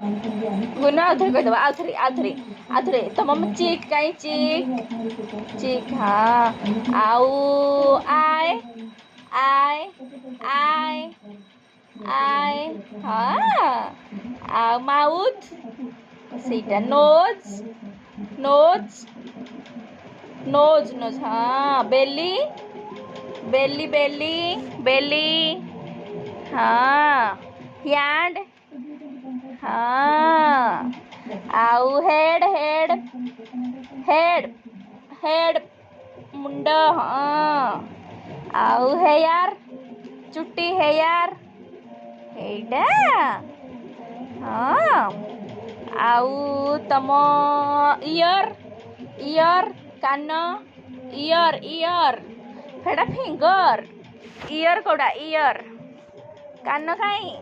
गुण आउथरे कहिदबा आउथरे तम चिक काई चिक हाँ आउ आय आय आय आय हाँ आउ माउथ सीटा नोज नोज नोज नोज हाँ बेली बेली बेली बेली हाँ हैंड हाँ आउ हेड हेड हेड हेड मुंड हाँ आउ हेयर चुट्टी हेयर हेडा हाँ आउ तम इयर इयर कान इयर इयर हेडा फिंगर इयर कोड़ा इयर कान काई